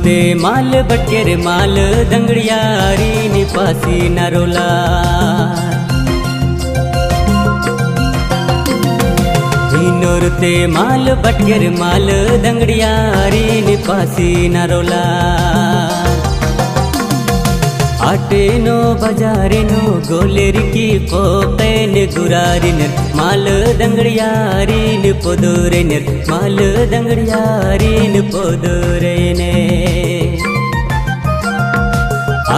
ते माल बटकेर माल दंगड़ियारी निपासी नरोला ते माल बटकेर माल दंगड़ियारी निपासी नरोला आटे नो बाजारे नो गोलेर की पोपेन गुरारिन माल दंगड़ियारी निपोदुरेन माल दंगड़ियारी निपोदुरेन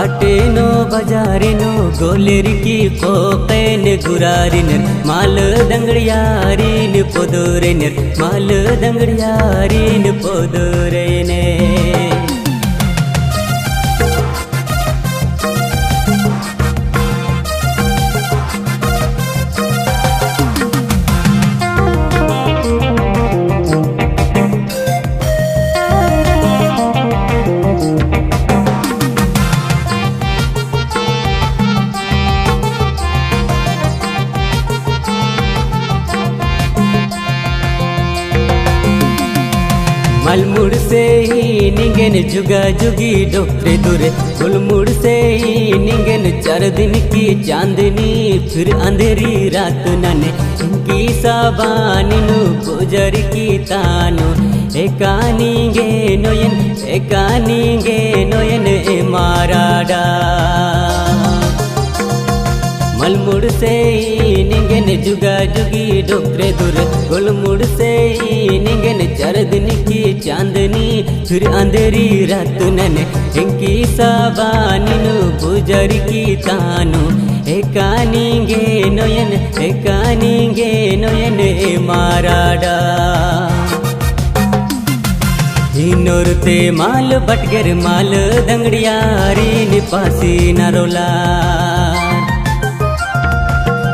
आटे नो बाजारे नो गोलेर की पोपेन गुरारिन माल दंगड़ियारी निपोदुरेन माल दंगड़ियारी निपोदुरेन मलमुड़ से ही निंगन जुगा जुगी डोकरे दूरे गुलमुड़ से ही निंगन 4 दिन की चांदनी फिर अंधेरी रात नने इनकी साबानी नु गुजर की तानो एकानीगे नोयन ए माराडा मलमुड़ से ही निंगन जुगा जुगी डोकरे दूर गुलमुड़ से ही निंगन 4 दिन की चांदनी फिर अंधेरी रात नने इनकी साबानी नु गुजर की तानो एकानीगे नोयन ए माराडा हिनोर ते माल बटकेर माल दंगड़ियारी निपासी नरोला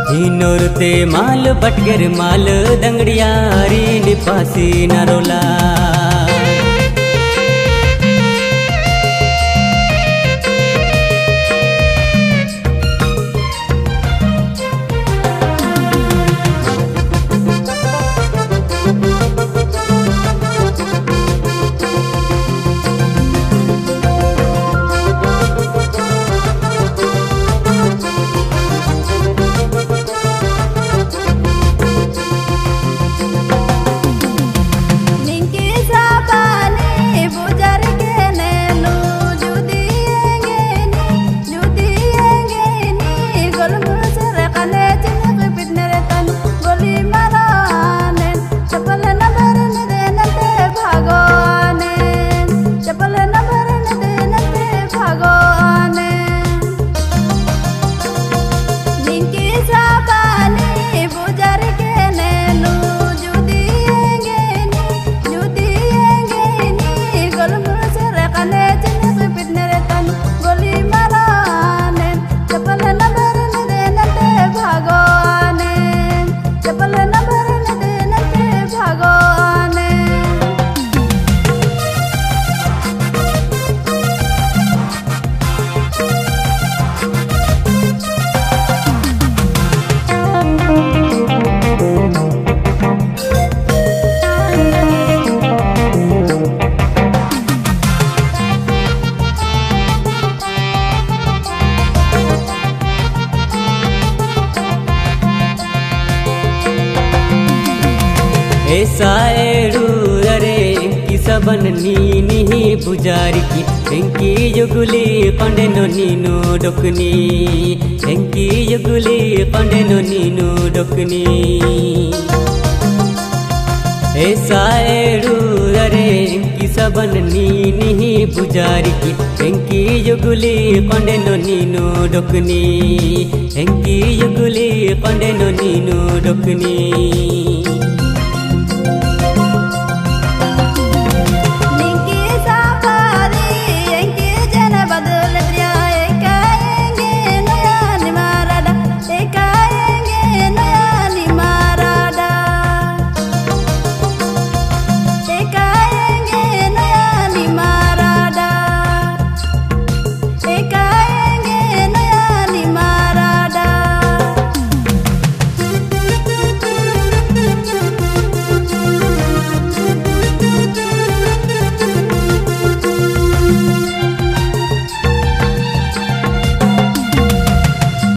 हिनोर ते माल बटकेर माल दंगड़ियारी निपासी नरोला ऐसा एड़ू अरे की सबन नी पुजारी की हेंकी युगुली पंडेनो नीनो डोकनी हेंकी युगुली पंडेनो नीनो डोकनी ऐसा एड़ू अरे की सबन नी पुजारी की हेंकी युगुली पंडेनो नीनो डोकनी हेंकी युगुली पंडेनो नीनो डोकनी